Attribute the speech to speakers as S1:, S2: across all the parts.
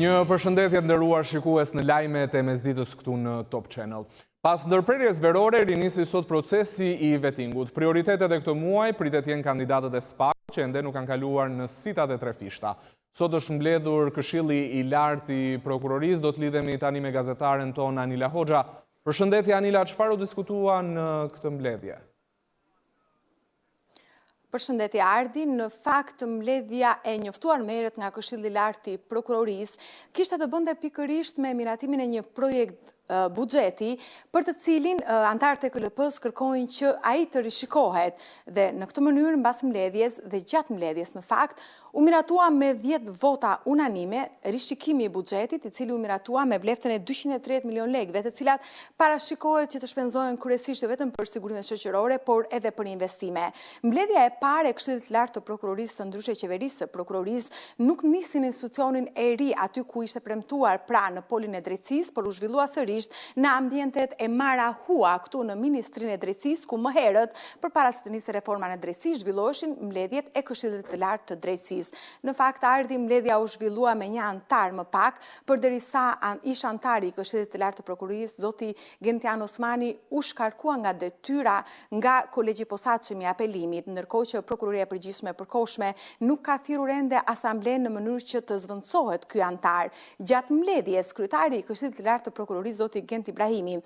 S1: Një përshëndetje nderuar shikues në lajmet e mesditës këtu në Top Channel. Pas ndërprerjes verore, rinisi sot procesi i vetingut. Prioritetet e këtë muaj pritet jenë kandidatët e SPAK që ende nuk kanë kaluar në sitat e 3 fishta. Sot është mbledhur Këshilli i Lartë i Prokurorisë, do të lidhemi tani me gazetaren ton Anila Hoxha. Përshëndetje Anila, çfarë u diskutua në këtë mbledhje?
S2: Përshëndetje Ardi, në fakt mbledhja e njoftuar merret nga Këshilli i Lartë i Prokurorisë kishte të bënte pikërisht me miratimin e një projekt buxheti për të cilin anëtarët e KLP-s kërkojnë që ai të rishikohet dhe në këtë mënyrë mbas mbledhjes dhe gjatë mbledhjes në fakt u miratua me 10 vota unanime rishikimi i buxhetit, i cili u miratua me vleftën e 230 milion lekëve, të cilat parashikohet që të shpenzohen kryesisht jo vetëm për sigurinë shoqërore, por edhe për investime. Mbledhja e parë e Këshillit të Lartë të Prokurorisë të ndryshe qeverisë së Prokurorisë nuk nisi në institucionin e ri aty ku ishte premtuar pra në polin e drejtësisë, por u zhvillua sërish në ambientet e Marahua këtu në Ministrinë e Drejtësisë, ku më herët përpara se të nisë reforma në drejtësi zhvilloheshin mbledhjet e Këshillit të Lartë të Drejtësisë. Në fakt, Ardi, mbledhja u zhvillua me një antar më pak, përderisa ish antari i Këshillit të Lartë të Prokurorisë, zoti Gentian Osmani, u shkarkua nga detyra nga kolegji posaçëm i apelimit, ndërkohë që Prokuroria e Përgjithshme e Përkohshme nuk ka thirrur ende asamblen në mënyrë që të zvendësohet ky antar. Gjatë mbledhjes, kryetari i Këshillit të Lartë të Prokurorisë, zoti Gent Ibrahimi,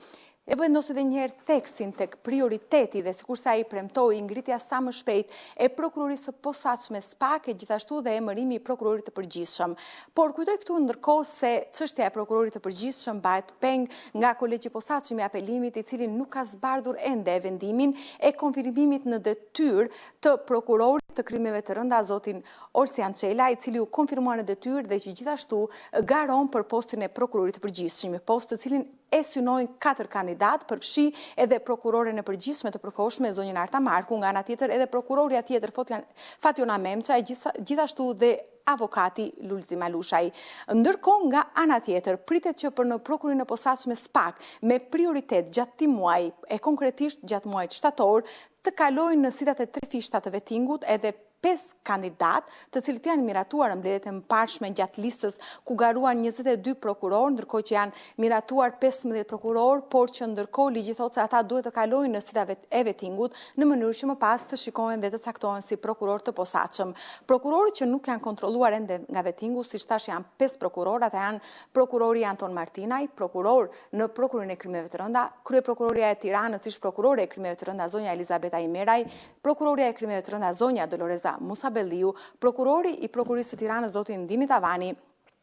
S2: e vendosi edhe një herë theksin tek prioriteti dhe sikurse ai premtoi ngritja sa më shpejt e prokurorisë së posaçme SPAK e gjithashtu dhe emërimi i prokurorit të përgjithshëm. Por kujtoj këtu ndërkohë se çështja e prokurorit të përgjithshëm bëhet peng nga kolegji posaçëm i apelimit, i cili nuk ka zbardhur ende vendimin e konfirmimit në detyrë të prokurorit të krimeve të rënda zotin Olsian Çela, i cili u konfirmua në detyrë dhe që gjithashtu garon për postin e prokurorit të përgjithshëm, post të cilin e synojnë 4 kandidat, përfshi edhe prokuroren e përgjithshme të Përkohshme zonjën Arta Marku, nga ana tjetër edhe prokuroria tjetër Fatjona Memça, e gjithashtu dhe avokati Lulzi Malushaj. Ndërkohë nga ana tjetër pritet që për në prokurinë e posaçme SPAK me prioritet gjatë këtij muaji e konkretisht gjatë muajit shtator të kalojnë në sitat e 3 fishta të vetingut edhe 5 kandidat, të cilët janë miratuar në mbledhjet e mëparshme gjatë listës ku garuan 22 prokurorë, ndërkohë që janë miratuar 15 prokurorë, por që ndërkohë ligji thotë se ata duhet të kalojnë në sitat e vetingut në mënyrë që më pas të shikohen dhe të caktohen si prokurorë të posaçëm. Prokurorët që nuk janë kontrolluar ende nga vetingu, siç thash janë 5 prokurorë, ata janë prokurori Anton Martinaj, prokuror në Prokurinë e Krimeve të Rënda, kryeprokuroria e Tiranës ish prokurore e Krimeve të Rënda zonja Elizabeta Imeraj, prokuroria e Krimeve të Rënda zonja Doloreza Musa Belliu, prokurori i Prokurisë së Tiranës zotin Dini Tavani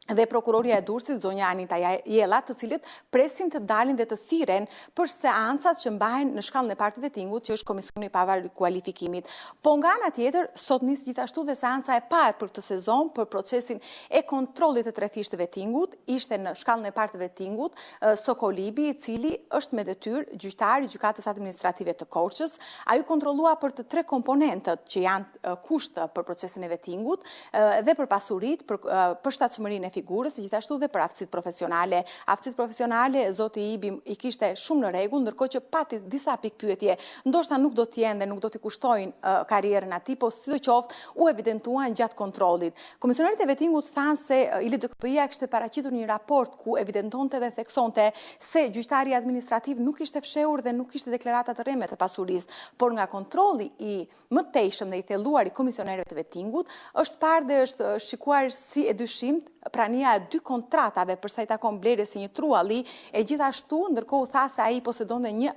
S2: dhe prokuroria e Durrësit zonja Anita Jella, të cilët presin të dalin dhe të thirren për seancat që mbahen në shkallën e parë të vetingut, që është Komisioni i Pavarur i Kualifikimit. Po nga ana tjetër, sot nis gjithashtu dhe seanca e parë për këtë sezon për procesin e kontrollit të 3 fish të vetingut, ishte në shkallën e parë të vetingut Sokolibi, i cili është me detyrë gjyqtar i gjykatës administrative të Korçës. Ai u kontrollua për të 3 komponentët që janë kusht për procesin e vetingut dhe për pasuritë, për shtatshmërinë e figurës, gjithashtu dhe për aftësitë profesionale. Aftësitë profesionale, zoti Ibi i kishte shumë në rregull, ndërkohë që pati disa pikpyetje, ndoshta nuk do të jenë dhe nuk do t'i kushtojnë karrierën atij, po sidoqoftë u evidentuan gjatë kontrollit. Komisionarët e vetingut thanë se ILDKP-ja kishte paraqitur një raport ku evidentonte dhe theksonte se gjyqtari administrativ nuk ishte fshehur dhe nuk kishte deklarata të rreme të pasurisë, por nga kontrolli i mëtejshëm dhe i thelluar i komisionerëve të vetingut është parë dhe është shikuar si e dyshimt prania e 2 kontratave përsa i takon blerjes si një trualli, e gjithashtu ndërkohë tha se ai posedonte një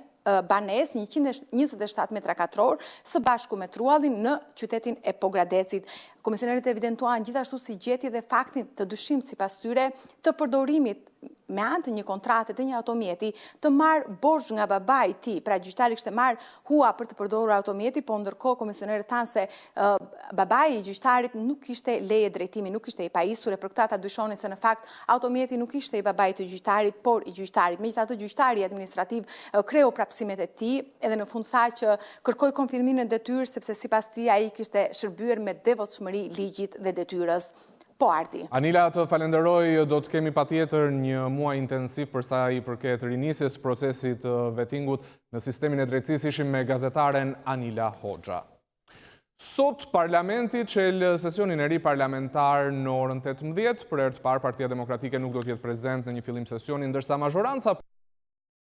S2: banes 127 metra katror së bashku me truallin në qytetin e Pogradecit. Komisionerët evidentuan gjithashtu si gjetje dhe faktin të dyshimt sipas tyre të përdorimit me anë të një kontrate të një automjeti të marrë borxh nga babai i tij, pra gjyqtari kishte marrë hua për të përdorur automjeti, po ndërkohë komisionerët thanë se babai i gjyqtarit nuk kishte leje drejtimi, nuk kishte i pajisur, e për këtë ata dyshonin se në fakt automjeti nuk ishte i babait të gjyqtarit, por i gjyqtarit. Megjithatë gjyqtari administrativ kreu prapësimet e tij, edhe në fund tha që kërkoi konfirmimin e detyrë sepse sipas tij ai kishte shërbyer me devotshmëri ligjit dhe detyrës. Po, Ardi.
S1: Anila, të falenderoj, do të kemi patjetër një muaj intensiv përsa i përket rinisjes procesit vetingut në sistemin e drejtësisë. Ishim me gazetaren Anila Hoxha. Sot parlamenti çel sesionin e ri parlamentar në orën 18, për herë të parë Partia Demokratike nuk do të jetë prezent në një fillim sesioni, ndërsa mazhoranca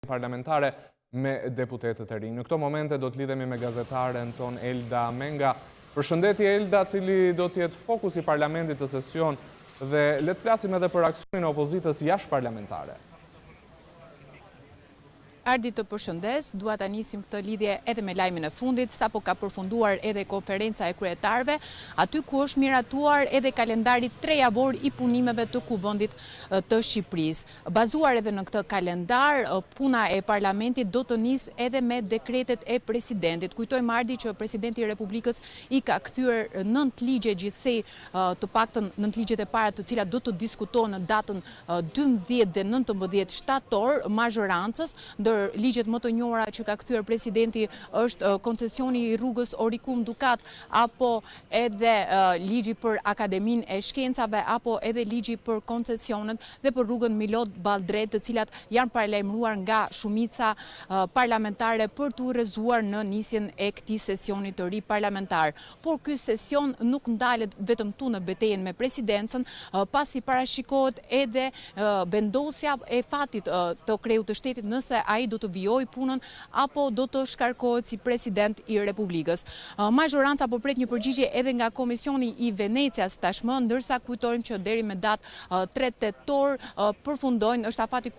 S1: parlamentare me deputetët e rinj. Në këto momente do të lidhemi me gazetaren ton Elda Menga. Përshëndetje Elda, cili do të jetë fokusi parlamentit të sesion dhe le të flasim edhe për aksionin e opozitës jashtëparlamentare.
S3: Ardi të përshëndes, dua ta nisim këtë lidhje edhe me lajmin e fundit, sapo ka përfunduar edhe konferenca e kryetarëve, aty ku është miratuar edhe kalendari 3 javor i punimeve të Kuvendit të Shqipërisë. Bazuar edhe në këtë kalendar, puna e parlamentit do të nisë edhe me dekretet e presidentit. Kujtojmë Ardi që presidenti i Republikës i ka kthyer 9 ligje gjithsej, të paktën 9 ligjet e para të cilat do të diskutohen në datën 12 dhe 19 shtator mazhorancës. Ligjet më të njohura që ka kthyer presidenti është koncesioni i rrugës Orikum Dukat, apo edhe ligji për Akademinë e Shkencave, apo edhe ligji për koncesionet dhe për rrugën Milot Balldrait, të cilat janë paralajmëruar nga shumica parlamentare për të urrëzuar në nisjen e këtij sesioni të ri parlamentar. Por ky sesion nuk ndalet vetëm tu në betejën me presidencën, pasi parashikohet edhe vendosja e fatit të kreut të shtetit, nëse ai do të vijojë punën apo do të shkarkohet si president i Republikës. Mazhoranca po pret një përgjigje edhe nga Komisioni i Venecias tashmë, ndërsa kujtojmë që deri me datë 3 tetor përfundojnë është afati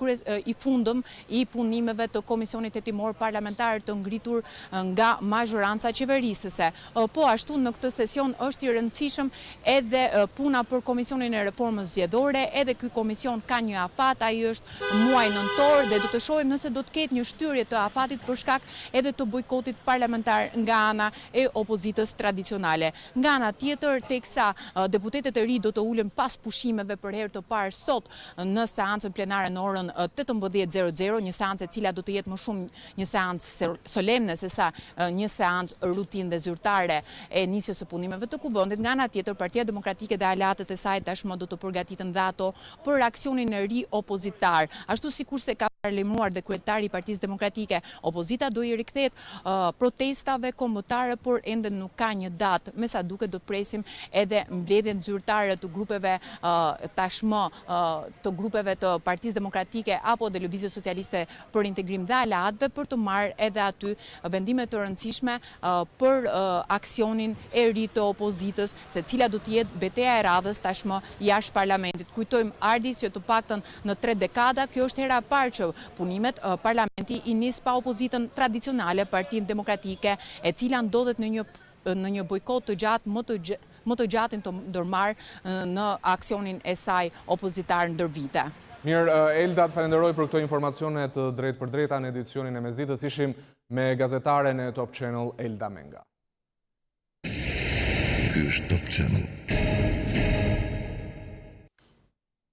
S3: i fundëm i punimeve të Komisionit Hetimor Parlamentar të ngritur nga mazhoranca qeverisëse. Po ashtu në këtë sesion është i rëndësishëm edhe puna për Komisionin e Reformës Zgjedhore, edhe ky komision ka një afat, ai është muaj nëntor dhe do të shohim nëse do të ketë një shtyrje të afatit për shkak edhe të bojkotit parlamentar nga ana e opozitës tradicionale. Nga ana tjetër, teksa deputetët e ri do të ulen pas pushimeve për herë të parë sot në seancën plenare në orën 18:00, një seancë e cila do të jetë më shumë një seancë solemne se sa një seancë rutinë dhe zyrtare e nisjes së punimeve të Kuvendit. Nga ana tjetër, Partia Demokratike dhe aleatët e saj tashmë do të përgatiten dhe ato për aksionin e ri opozitar. Ashtu sikurse ka paralajmëruar dhe kryetari i Partisë Demokratike, opozita do i rikthehet protestave kombëtare, por ende nuk ka një datë. Me sa duket do të presim edhe mbledhjen zyrtare të grupeve tashmë të grupeve të Partisë Demokratike apo dhe Lëvizjes Socialiste për Integrim dhe aleatëve për të marrë edhe aty vendime të rëndësishme për aksionin e ri të opozitës, se cila do të jetë betejë e radhës tashmë jashtë parlamentit. Kujtojmë Ardi që të paktën në 3 dekada kjo është hera e parë që punimet parlamenti i nis pa opozitën tradicionale, Partinë Demokratike, e cila ndodhet në një bojkot të gjatë, më të gjatin të ndërmarr në aksionin e saj opozitar ndër vite.
S1: Mirë, Elda, të falenderoj për këto informacione të drejt për drejta në edicionin e mesditës. Ishim me gazetaren e Top Channel, Elda Menga.
S4: Ky është Top Channel.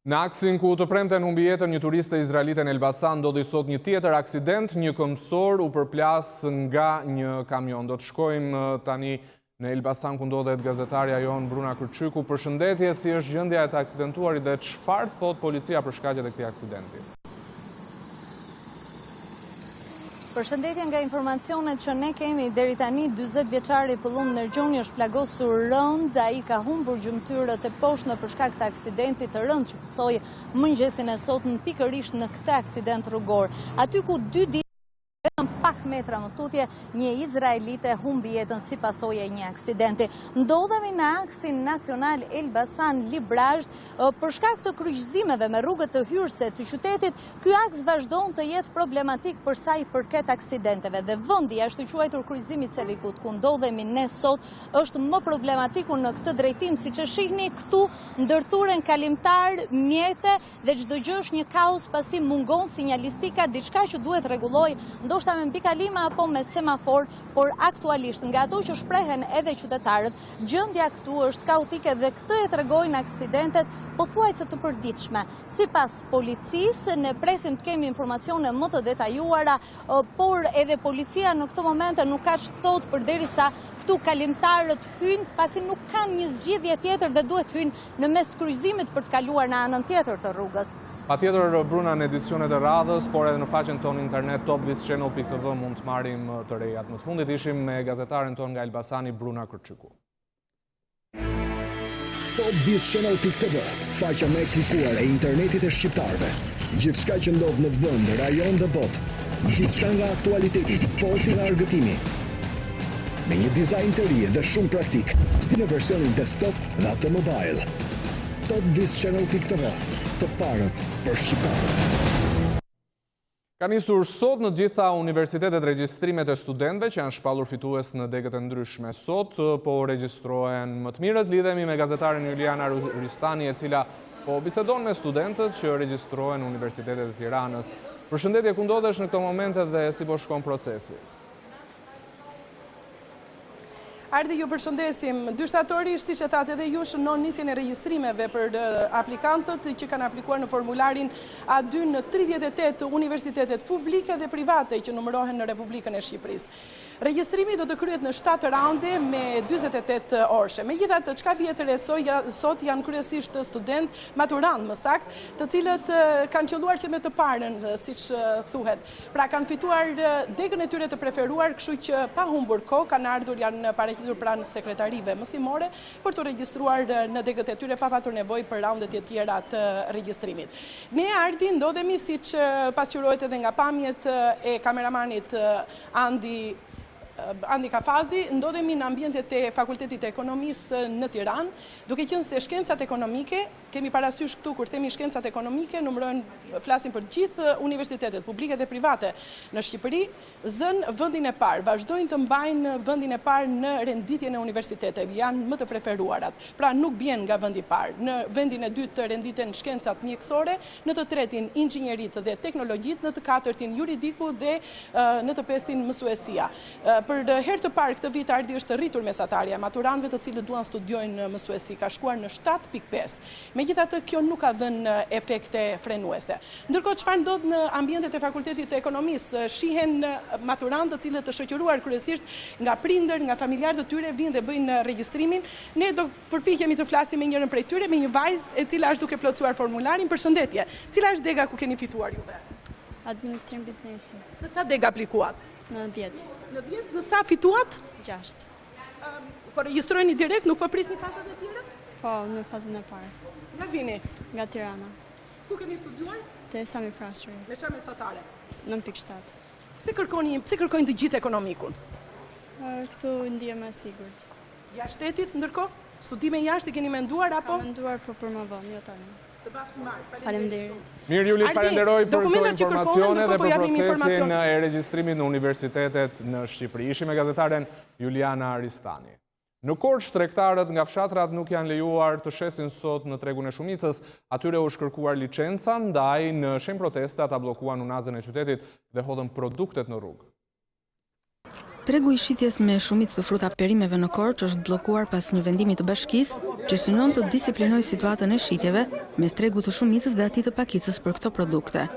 S1: Në aksin ku të premten humbi jetën një turiste izraelite në Elbasan, ndodhi sot një tjetër aksident, një këmbësor u përplas nga një kamion. Do të shkojmë tani në Elbasan ku ndodhet gazetarja jon Bruna Kërçyku. Përshëndetje, si është gjendja e të aksidentuarit dhe çfarë thot policia për shkaqet e këtij aksidenti?
S5: Përshëndetje, nga informacionet që ne kemi deri tani, 40 vjeçari Pëllum Nergjoni është plagosur rënd, ai ka humbur gjymtyrët e poshtme për shkak të aksidentit të rënd që pësoi mëngjesin e sotëm pikërisht në këtë aksident rrugor. Aty ku 2 ditë vetëm pak metra më tutje, një izraelite humbi jetën si pasojë e një aksidenti. Ndodhemi në aksin nacional Elbasan-Librazh për shkak të kryqëzimeve me rrugët të hyrëse të qytetit. Ky aks vazhdon të jetë problematik për sa i përket aksidenteve dhe vendi ashtu quajtur kryqëzimi i Cerrikut, ku ndodhemi ne sot, është më problematiku në këtë drejtim, siç e shihni këtu ndërthuren kalimtar, mjete dhe çdo gjë është një kaos pasi mungon sinjalistika, diçka që duhet rregulloj ndoshta me mbikalima apo me semafor, por aktualisht nga ato që shprehen edhe qytetarët, gjendja këtu është kaotike dhe këtë e tregojnë aksidentet pothuajse të përditshme. Sipas policisë, ne presim të kemi informacione më të detajuara, por edhe policia në këtë moment nuk ka ç'thot përderisa këtu këtu kalimtarët hynë, pasi nuk kanë një zgjidhje tjetër dhe duhet hynë në mes të kryqëzimit për të kaluar në anën tjetër të rrugës.
S1: Patjetër, Bruna, në edicionet e radhës, por edhe në faqen tonë internet topvischannel.tv mund të marrim të rejat. Më të fundit ishim me gazetaren tonë nga Elbasani, Bruna Kërçiku.
S4: Topvischannel.tv, faqja me klikuar e internetit e shqiptarëve. Gjithçka që ndodh në vend, rajon dhe botë. Gjithçka nga aktualiteti, sporti dhe argëtimi. Me një dizajn të ri dhe shumë praktik, si në versionin desktop dhe atë mobile. Topvischannel.tv, të parët për shqiptarët.
S1: Ka nisur sot në gjitha universitetet regjistrimet e studentëve që janë shpallur fitues në degët e ndryshme. Sot po regjistrohen më të mirët. Lidhemi me gazetaren Juliana Ristani, e cila po bisedon me studentët që regjistrohen në universitetet e Tiranës. Përshëndetje, ku ndodhesh në këto momente dhe si po shkon procesi?
S6: Ardi, ju përshëndesim. 2 shtatori, si që thatë edhe ju, shënon nisjen e regjistrimeve për aplikantët që kanë aplikuar në formularin A2 në 38 universitetet publike dhe private që numërohen në Republikën e Shqipërisë. Regjistrimi do të kryhet në 7 raunde me 48 orëshe. Megjithatë, çka vjetër e sot janë kryesisht student maturant më saktë, të cilët kanë qelluar që me të parën, siç thuhet. Pra kanë fituar degën e tyre të preferuar, kështu që pa humbur kohë kanë ardhur, janë paraqititur pranë sekretarive mësimore për të regjistruar në degët e tyre pa patur nevojë për raundet e tjera të regjistrimit. Ne Ardi ndodhemi, siç pasqyrohet edhe nga pamjet e kameramanit Andi Kafazi, ndodhemi në ambientet e Fakultetit e Ekonomisë në Tiranë, duke qenë se shkencat ekonomike, kemi parasysh këtu kur themi shkencat ekonomike, flasim për gjithë universitetet publike dhe private në Shqipëri, zënë vendin e parë, vazhdojnë të mbajnë vendin e parë në renditjen e universiteteve, janë më të preferuarat. Pra nuk bjen nga vendi i parë. Në vendin e dytë renditen shkencat mjekësore, në të tretin inxhinierit dhe teknologjit, në të katërtin juridiku dhe në të pestin mësuesia. Për herë të parë këtë vit Ardi është rritur mesatarja e maturanëve të cilët duan studiojnë mësuesi, ka shkuar në 7.5. Megjithatë, kjo nuk ka dhënë efekte frenuese. Ndërkohë, çfarë ndodh në ambientet e Fakultetit të Ekonomisë? Shihen maturantë të cilët të shoqëruar kryesisht nga prindër, nga familjarë të tyre, vinë dhe bëjnë regjistrimin. Ne do përpiqemi të flasim me njërin prej tyre, me një vajzë e cila është duke plotësuar formularin. Përshëndetje. Cila është dega ku keni fituar juve?
S7: Administrim biznesi.
S6: Në sa dega aplikuat?
S7: Në 10.
S6: Në 10? Në sa fituat?
S7: 6.
S6: Po regjistrojeni direkt, nuk po prisni fazat e tjera?
S7: Po, në fazën e parë.
S6: Nga vini?
S7: Nga Tirana.
S6: Ku keni studiuar?
S7: Te Sami Frashëri.
S6: Me çfarë mesatare?
S7: 9.7.
S6: Pse kërkojnë të gjithë ekonomikun?
S7: Këtu ndihem më sigurt.
S6: Jashtë shtetit, ndërkohë? Studime jashtë i keni menduar apo?
S7: Kam menduar për më vonë, jo tani.
S6: Të bashkë marrë.
S7: Faleminderit.
S1: Mirë, Juli, falenderoj për këto informacione dhe për procesin
S6: informacion
S1: e regjistrimit në universitetet në Shqipëri. Ishim me gazetaren Juliana Ristani. Në Korçë, tregtarët nga fshatrat nuk janë lejuar të shesin sot në tregun e Shumicës. Atyre u shkërkuar licenca, ndaj në shenjë proteste ata bllokuan unazën e qytetit dhe hodhën produktet në rrugë.
S8: Tregu i shitjes me shumicë të fruta perimeve në Korçë është bllokuar pas një vendimi të bashkisë që synon të disiplinojë situatën e shitjeve mes tregut të shumicës dhe atij të pakicës për këto produkte.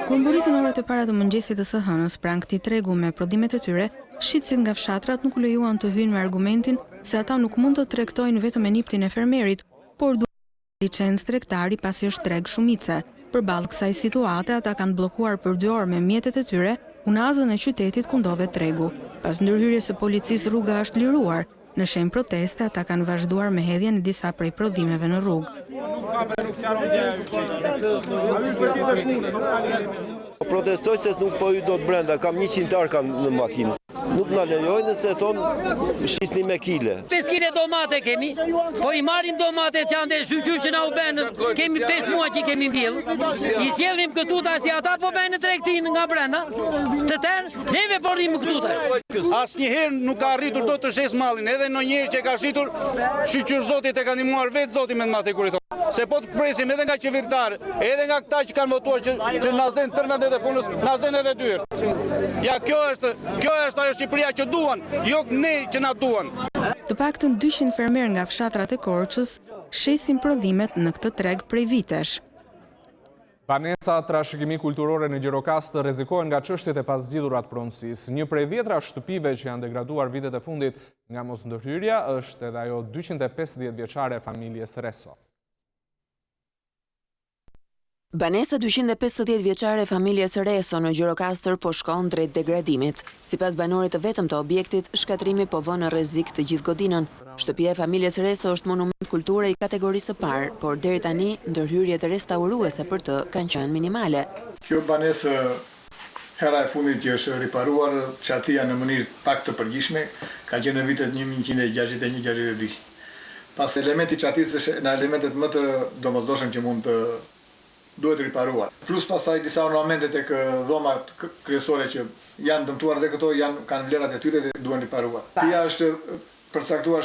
S8: Kur mburitën orët e para të mëngjesit të së hënës, pranë këtij tregu me prodhimet e tyre, shitësit nga fshatrat nuk u lejuan të hyjnë me argumentin se ata nuk mund të tregtojnë vetëm e niptin e fermerit, por licencë tregtari pasi është treg shumice. Përballë kësaj situate, ata kanë bllokuar për 2 orë me mjetet e tyre unazën e qytetit ku ndodhet tregu. Pas ndërhyrjes së policisë, rruga është liruar. Në shenjë proteste, ata kanë vazhduar me hedhjen e disa prej prodhimeve në rrugë.
S9: Protestoj se nuk po ju do të brenda, kam 100 arka në makinë. Nuk na lejojnë se thonë shisni me kile.
S10: 5 kile domate kemi, po i marrim domate që janë shqyqyr që na u benë, kemi 5 muaj që kemi mbjellë. I sjellim këtu tash që ata po bëjnë tregtin nga brenda. Të tërë, neve po rrim këtu tash.
S11: Asnjëherë nuk ka arritur dot të shes mallin, edhe ndonjëherë që ka shitur, shqyqyr Zotit e ka ndihmuar vetë Zoti me matë kur i thonë. Se po të presim edhe nga qeveritarë, edhe nga këta që kanë votuar që na zënë tërë vendet e punës, na zënë edhe dyert. Ja, kjo është ajo Shqipëria që duan, jo ne që na duan.
S8: Të paktën 200 fermerë nga fshatrat e Korçës shesin prodhimet në këtë treg prej vitesh.
S1: Banesa trashëgimi kulturore në Gjirokastër rrezikohen nga çështjet e pazgjidhura të pronësisë. Një prej 10 shtëpive që janë degraduar vitet e fundit nga mosndërhyrja është edhe ajo 250 vjeçare e familjes Reso.
S12: Banesa 250 vjeçare e familjes Reso në Gjirokastër po shkon drejt degradimit. Sipas banorit të vetëm të objektit, shkatrimi po vënë në rrezik të gjithë godinën. Shtëpia e familjes Reso është monument kulture i kategorisë së parë, por deri tani ndërhyrjet restauruese për të kanë qenë minimale.
S13: Kjo banesë hera e fundit që është riparuar çatia në mënyrë pak të përgjithshme ka qenë në vitet 1961-62. Pas elementi çatisë është në elementet më të domosdoshëm që mund të duhet riparuar. Plus pastaj disa ornamente tek dhomat kryesore që janë dëmtuar dhe këto kanë vlerat e tyre dhe duhen riparuar. Tia është përcaktuar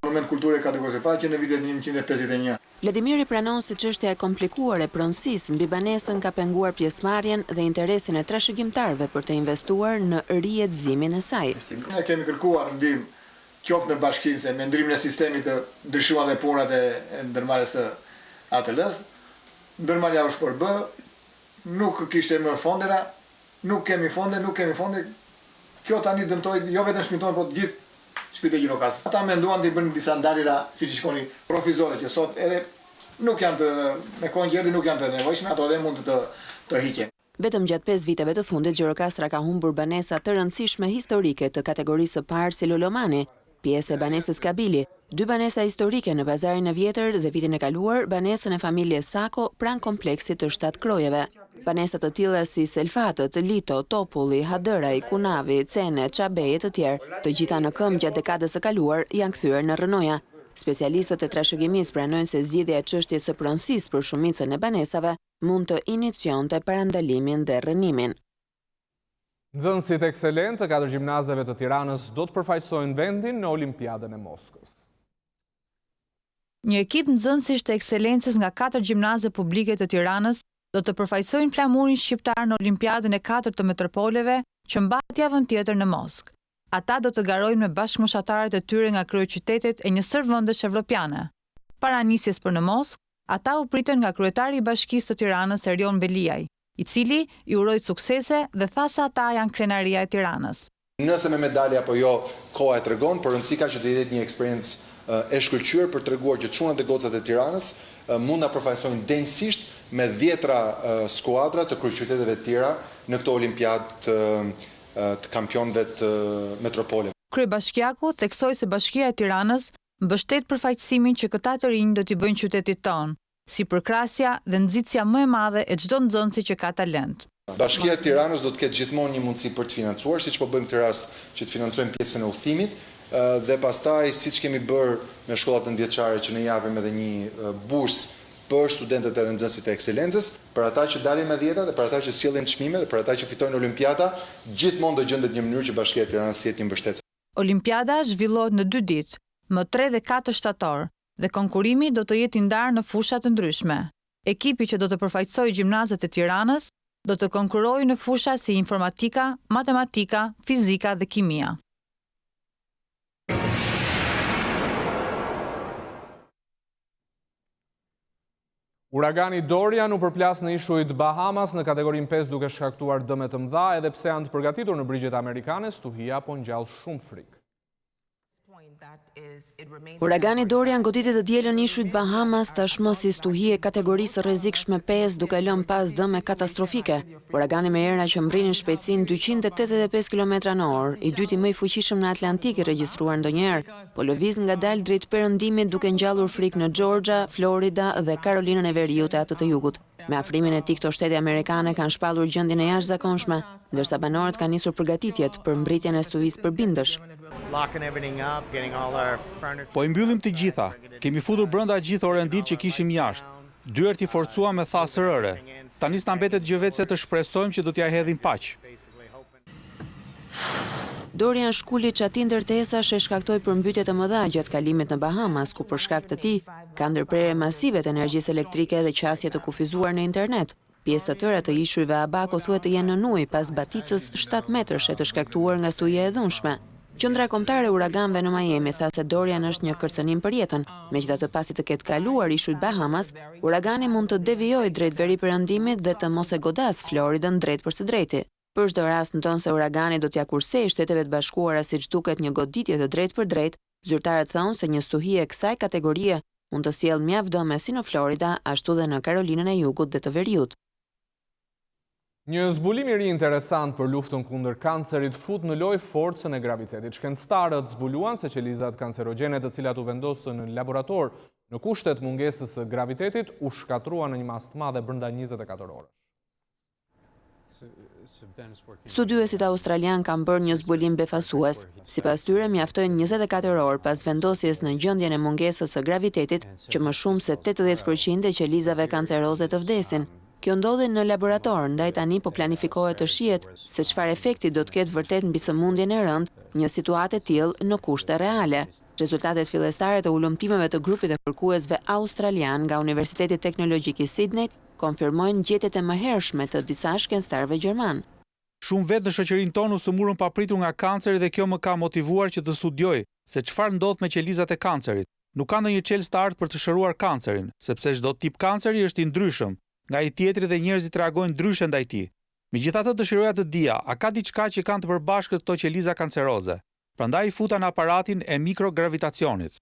S13: monument kulture kategorisë së parë që në vitet 1951.
S12: Vladimiri pranon se çështja e komplikuar e pronësisë mbi banesën ka penguar pjesëmarrjen dhe interesin e trashëgimtarëve për të investuar në rihetëzimin e saj.
S13: Ne kemi kërkuar ndihmë qoftë në bashkinë me ndryrimin e sistemit të ndryshuar dhe punat e ndërmarrjes së ATL-s. Ndërmarrja është për bë, nuk kishte më fondera, nuk kemi fonde. Kjo tani dëmtoi jo vetëm shtëpinë tonë, por të gjithë shtëpitë e Gjirokastës. Ata menduan të bënin disa ndarjera, siç shkoni, provizore që sot edhe nuk janë të me kohën që erdhi nuk janë të nevojshme, ato edhe mund të hiqen.
S12: Vetëm gjatë 5 viteve të fundit Gjirokastra ka humbur banesa të rëndësishme historike të kategorisë së parë si Lolomani, pjesë e banesës Kabili, 2 banesa historike në bazarin e vjetër dhe vitin e kaluar banesën e familjes Sako pranë kompleksit të 7 krojeve. Banesat të tilla si Selfatët, Lito, Topulli, Hadëraj, Kunavi, Cene, Çabej e të tjerë, të gjitha në këmbë gjatë dekadës së kaluar janë kthyer në rënoja. Specialistët e trashëgimisë pranojnë se zgjidhja e çështjes së pronësisë për shumicën e banesave mund të inicionte parandalimin dhe rënimin.
S1: Nxënësit ekselentë të 4 gjimnazeve të Tiranës do të përfaqësojnë vendin në Olimpiadën e Moskës.
S14: Një ekip nxënësish të ekselencës nga 4 gjimnaze publike të Tiranës do të përfaqësojnë flamurin shqiptar në Olimpiadën e 4 të metropoleve që mbahet javën tjetër në Moskë. Ata do të garojnë me bashkëmoshatarët e tyre nga kryeqytetet e njësër vendesh evropiane. Para nisjes për në Moskë, ata u pritën nga kryetari i Bashkisë të Tiranës Erion Beliaj, i cili i uroi suksese dhe tha se ata janë krenaria e Tiranës.
S15: Nëse me medalje apo jo, koha e tregon, por rëndësika që do jetë një eksperiencë e shkëlqyer për treguar që çunat dhe gocat e Tiranës mund ta përfaqësojnë denjësisht me 10 skuadra të kryeqyteteve të tjera në këtë olimpiadë të kampionëve të metropoleve.
S14: Kryebashkiaku theksoi se Bashkia e Tiranës mbështet përfaqësimin që këta të rinj do t'i bëjnë qytetit tonë, si përkrasja dhe nxitësia më e madhe e çdo nxënësi që ka talent.
S15: Bashkia e Tiranës do të ketë gjithmonë një mundësi për të financuar, siç po bëjmë këtë rast që të financojmë pjesën e udhëtimit dhe pastaj siç kemi bërë me shkollat nëntëvjeçare që ne japim edhe një bursë për studentët edhe nxënësit e ekselencës, për ata që dalin me 10 dhe për ata që sjellin çmime dhe për ata që fitojnë olimpiada, gjithmonë do gjendet një mënyrë që Bashkia e Tiranës të jetë një mbështetës.
S14: Olimpiada zhvillohet në 2 ditë, më 3 dhe 4 shtator, dhe konkurimi do të jetë i ndarë në fusha të ndryshme. Ekipi që do të përfaqësojë gjimnazet e Tiranës do të konkurojë në fusha si informatika, matematika, fizika dhe kimia.
S1: Uragani Dorian u përplas në ishujt Bahamas në kategorinë 5 duke shkaktuar dëme të mëdha, edhe pse janë të përgatitur në brigjet amerikane, stuhia po ngjall shumë frikë.
S12: Uragani Dorian goditi të dielën ishujt Bahamas tashmë si stuhi e kategorisë rrezikshme 5 duke lënë pas dëme katastrofike. Uragani me era që mbrinin shpejtësinë 285 km/h, i dyti më i fuqishëm në Atlantik i regjistruar ndonjëherë, po lëviz ngadalë drejt perëndimit duke ngjallur frikë në Georgia, Florida dhe Karolinën e Veriut e atë të jugut. Me afrimin e tij këto shtete amerikane kanë shpallur gjendjen e jashtëzakonshme, ndërsa banorët kanë nisur përgatitjet për mbritjen e stuhisë përbindësh.
S16: Po i mbyllim të gjitha. Kemi futur brenda gjithë orëndit që kishim jashtë. Dyert i forcuam me thasë rëre. Tani s'na mbetet gjë vetë se të shpresojmë që do t'ja hedhim paq.
S12: Dorian shkuli çati ndërtesash e shkaktoi përmbytje të mëdha gjatë kalimit në Bahamas, ku për shkak të tij ka ndërprerje masive të energjisë elektrike dhe qasje të kufizuar në internet. Pjesë të tëra të ishujve Abaco thuhet të jenë në ujë pas baticës 7 metrash e të shkaktuar nga stuhia e dhunshme. Qendra kombëtare e uraganëve në Miami tha se Dorian është një kërcënim për jetën, megjithatë pasi të ketë kaluar ishujt Bahamas, uragani mund të devijojë drejt veriperëndimit dhe të mos e godas Floridën drejt për së drejti. Për çdo rast nëton se uragani do t'ja kursejë Shtetet e Bashkuara siç duket një goditje të drejtë për drejtë, zyrtarët thonë se një stuhi e kësaj kategorie mund të sjellë mjaft dëme si në Florida, ashtu dhe në Karolinën e Jugut dhe të Veriut.
S1: Një zbulim i ri interesant për luftën kundër kancerit fut në lojë forcën e gravitetit. Shkencëtarët zbuluan se qelizat kancerogjene të cilat u vendosën në laborator në kushtet mungesës së gravitetit u shkatruan në një mas të madhe brenda 24 orësh.
S12: Studiuesit australian kanë bërë një zbulim befasues. Sipas tyre mjaftojnë 24 orë pas vendosjes në gjendjen e mungesës së gravitetit që më shumë se 80% e qelizave kanceroze të vdesin. Kjo ndodhi në laborator, ndaj tani po planifikohet të shihet se çfarë efekti do të ketë vërtet mbi sëmundjen e rëndë një situatë e tillë në kushte reale. Rezultatet fillestare të ulëmtimeve të grupit të kërkuesve australian nga Universiteti Teknologjik i Sydneyt konfirmojnë gjetjet e mëhershme të disa shkencëtarëve gjerman.
S16: Shumë vetë në shoqërinë tonë u sëmurën papritur nga kanceri dhe kjo më ka motivuar që të studioj se çfarë ndodh me qelizat e kancerit. Nuk ka ndonjë çelës të artë për të shëruar kancerin, sepse çdo tip kanceri është i ndryshëm. Nga i tjetri dhe njerëzit reagojnë ndryshe ndaj tij. Megjithatë dëshiroja të dija, a ka diçka që kanë të përbashkët këto qeliza kanceroze? Prandaj i futa në aparatin e mikrogravitacionit.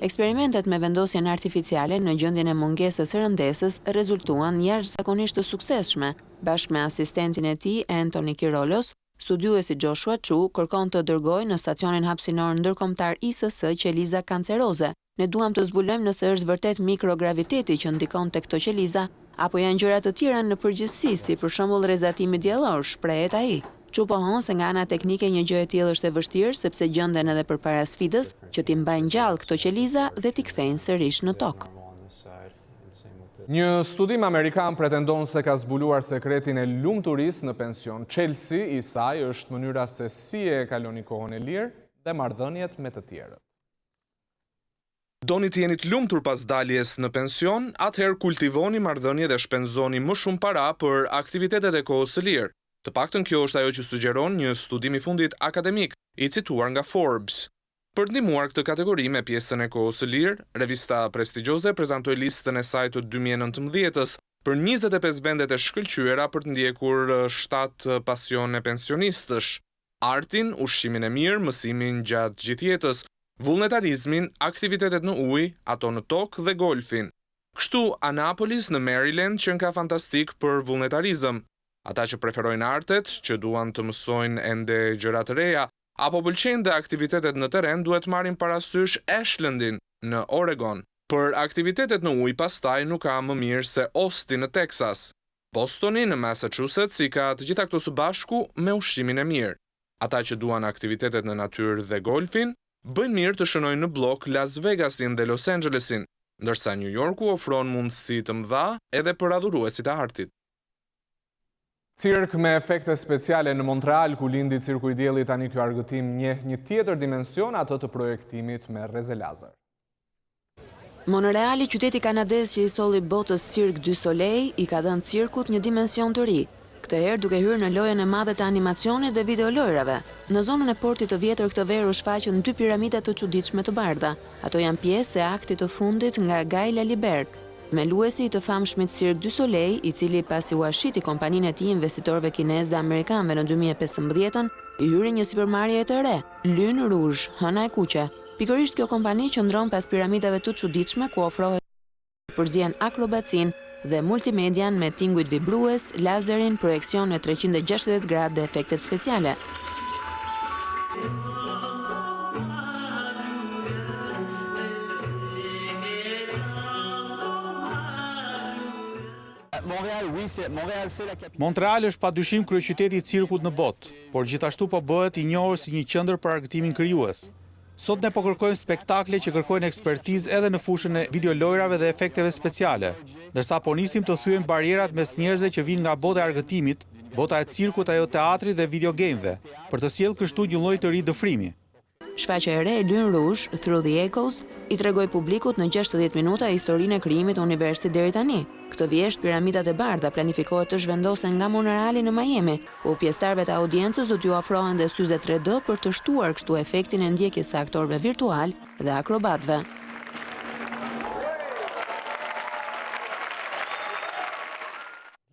S12: Eksperimentet me vendosjen artificiale në gjendjen e mungesës së rëndesës rezultuan jashtëzakonisht të suksesshme. Bashkë me asistentin e tij, Anthony Kirolos, studiuesi Joshua Chu kërkon të dërgojë në stacionin hapësinor ndërkombëtar ISS qeliza kanceroze. Ne duam të zbulojmë nëse është vërtet mikrograviteti që ndikon tek këto qeliza, apo janë gjëra të tjera në përgjithësi, si për shembull rrezatimi diellor, shprehet ai. Chu pohon se nga ana teknike një gjë e tillë është e vështirë sepse gjenden edhe përpara sfidës që t'i mbajnë gjallë këto qeliza dhe t'i kthejnë sërish në tokë.
S1: Një studim amerikan pretendon se ka zbuluar sekretin e lumturisë në pension. Çelësi i saj është mënyra se si e kaloni kohën e lirë dhe marrëdhëniet me të tjerët. Doni të jeni të lumtur pas daljes në pension, atëherë kultivoni marrëdhënie dhe shpenzoni më shumë para për aktivitetet e kohës së lirë. Të paktën kjo është ajo që sugjeron një studim i fundit akademik, i cituar nga Forbes. Për të ndihmuar këtë kategori me pjesën e kohës së lirë, revista prestigjioze prezantoi listën e saj të 2019-s për 25 vendet e shkëlqyera për të ndjekur 7 pasione pensionistësh: artin, ushqimin e mirë, mësimin gjatë gjithë jetës, vullnetarizmin, aktivitetet në ujë, ato në tokë dhe golfin. Kështu Annapolis në Maryland qenë ka fantastik për vullnetarizëm. Ata që preferojnë artet, që duan të mësojnë ende gjëra të reja, apo pëlqejnë dhe aktivitetet në terren duhet marrin parasysh Ashlandin në Oregon. Për aktivitetet në ujë pastaj nuk ka më mirë se Austin në Texas. Bostoni në Massachusetts i ka të gjitha këto së bashku me ushqimin e mirë. Ata që duan aktivitetet në natyrë dhe golfin, bëjnë mirë të shënojnë në blok Las Vegasin dhe Los Angelesin, ndërsa New Yorku ofron mundësi të mëdha edhe për adhuruesit e artit. Cirk me efekte speciale në Montreal, ku lindi cirku i diellit, tani ky argëtim njeh një tjetër dimension, atë të projektimit me rreze lazer.
S12: Montreali, qyteti kanadez që i solli botës Cirque du Soleil, i ka dhënë cirkut një dimension të ri. Këtë herë duke hyrë në lojën e madhe të animacionit dhe videolojrave. Në zonën e portit të vjetër këtë verë u shfaqën 2 piramida të çuditshme të bardha. Ato janë pjesë e aktit të fundit nga Guy Laliberg, meluesi i të famshmit Cirque du Soleil, i cili pasi u ashiti kompaninë e tij investitorëve kinezë dhe amerikanëve në 2015-ën, i hyri një sipërmarrje të re, Lune Rouge, hëna e kuqe. Pikërisht kjo kompani qëndron pas piramidave të çuditshme ku ofrohet përzien akrobacinë dhe multimedian me tinguit vibrues, lazerin, projekcion në 360 gradë dhe efektet speciale.
S16: Montreal është padyshim kryeqyteti i cirkut në botë, por gjithashtu po bëhet i njohur si një qendër për argëtimin krijues. Sot ne po kërkojmë spektakle që kërkojnë ekspertizë edhe në fushën e videolojrave dhe efekteve speciale, ndërsa po nisim të thyejmë barierat mes njerëzve që vinë nga bota e argëtimit, bota e cirkut, ajo teatrit dhe videogameve, për të sjellë kështu një lloj të ri dëfrimi.
S12: Shfaqja e re Lyn Rouge, Through the Echoes, i tregoi publikut në 60 minuta historinë e krijimit të universit deri tani. Këtë vjesht, piramidat e bardha planifikohet të zhvendosen nga Monerali në Miami, ku pjesëtarëve të audiencës do t'ju ofrohen dhe syze 3D për të shtuar kështu efektin e ndjekjes së aktorëve virtual dhe akrobatëve.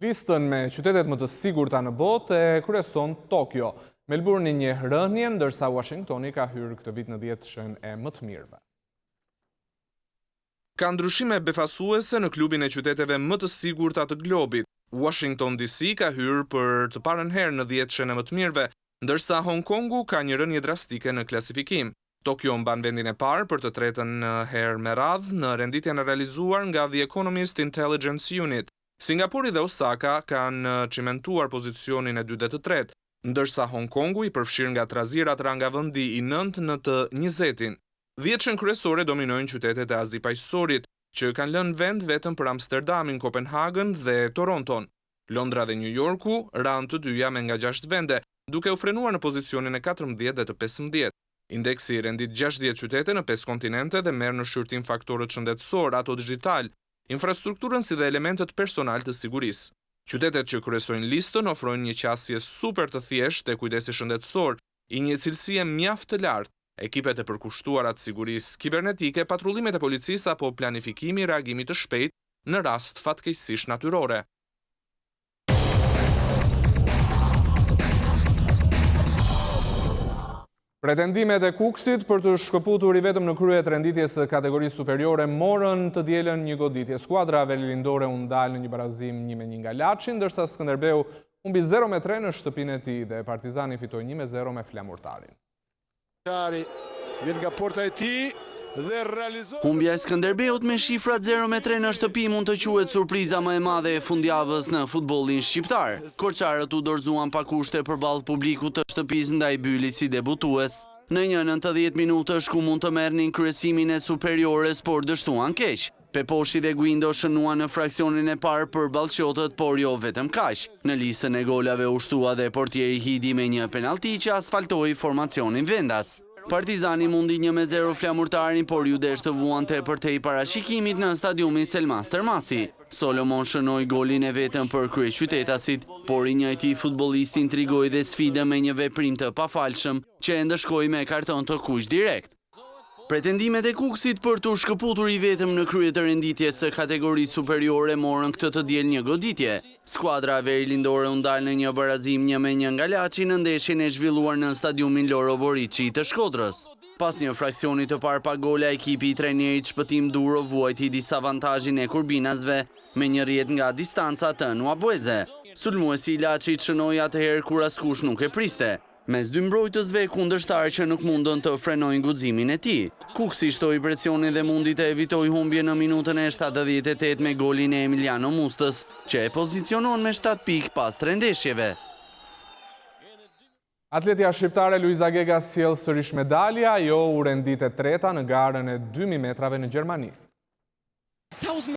S1: Listën me qytetet më të sigurta në botë e kryeson Tokyo. Melbourne një rënje, ndërsa Washingtoni ka hyrë këtë vit në 10 e më të mirëve. Ka ndryshime befasuese në klubin e qyteteve më të sigurta të globit. Washington DC ka hyrë për të parën herë në 10 e më të mirëve, ndërsa Hong Kongu ka një rënje drastike në klasifikim. Tokyo mban vendin e parë për të tretën herë me radhë në renditjen e realizuar nga The Economist Intelligence Unit. Singapuri dhe Osaka kanë cimentuar pozicionin e 2 dhe të tretë, ndërsa Hong Kongu i përfshirë nga trazirat ra nga vendi i 9 në të 20. 10 kryesore dominojnë qytetet e Azi Paqësorit, që kanë lënë vend vetëm për Amsterdamin, Kopenhagen dhe Toronton. Londra dhe New Yorku ranë të dyja me nga 6 vende, duke u frenuar në pozicionin e 14 dhe të 15. Indeksi rendit 60 qytete në 5 kontinente dhe merr në shqyrtim faktorët shëndetësor, ato digital, infrastrukturën si dhe elementet personal të sigurisë. Qytetet që kryesojnë listën ofrojnë një qasje super të thjeshtë e kujdesi shëndetësor, i një cilësie mjaft të lartë, ekipet e përkushtuara të sigurisë kibernetike, patrullimet e policisë apo planifikimi i reagimit të shpejtë në rast fatkeqësish natyrore. Pretendimet e Kuksit për të shkëputur i vetëm në krye të renditjes së kategorisë superiore morën të dielën një goditje. Skuadra Velilindore u ndal në një barazim 1-1 nga Laçi, ndërsa Skënderbeu humbi 0-3 në shtëpinë e tij dhe Partizani fitoi 1-0 me Flamurtarin.
S17: Vjen nga porta e tij dhe realizoi.
S18: Humbja e Skënderbeut me shifrat 0-3 në shtëpi mund të quhet surpriza më e madhe e fundjavës në futbollin shqiptar. Korçarët u dorëzuan pa kushte përballë publikut të shtëpisë ndaj Bylit si debutues. Në një 90 minutash ku mund të merrnin kryesimin e superiores, por dështuan keq. Peposhi dhe Guindo shënuan në fraksionin e parë për ballqotët, por jo vetëm kaq. Në listën e golave u shtua dhe portieri Hidi me një penallti që asfaltoi formacionin vendas. Partizani mundi 1-0 Flamurtarin, por ju desh të vuan tepër parashikimit në stadiumin Selmas Termasi. Solomon shënoi golin e vetëm për kryeqytetasit, por i njëjti futbollist intrigoi dhe sfidë me një veprim të pafalshëm që e ndëshkoi me karton të kuq direkt. Pretendimet e Kuksit për të shkëputur i vetëm në krye të renditjes së kategorisë superiore morën këtë të diel një goditje. Skuadra Velilindore u ndal në një barazim 1-1 nga Laçi në ndeshjen e zhvilluar në stadiumin Loro Boriçi të Shkodrës. Pas një fraksioni të parë pa gola, ekipi i trajnerit Shpëtim Duro vuajti disavantazhin e kurbinasve me një rrjet nga distanca të Nuabueze. Sulmuesi i Laçit shënoi atëherë kur askush nuk e priste. Mes dy mbrojtësve kundërshtar që nuk mundën të frenojnë guximin e tij. Kuksi shtoi presionin dhe mundi të evitoj humbje në minutën e 78 me golin e Emiliano Mustës, që e pozicionon me 7 pikë pas 3 ndeshjeve.
S1: Atletja shqiptare Luiza Gega sjell sërish medalja, ajo u rendit e treta në garën e 2000 metrave në Gjermani.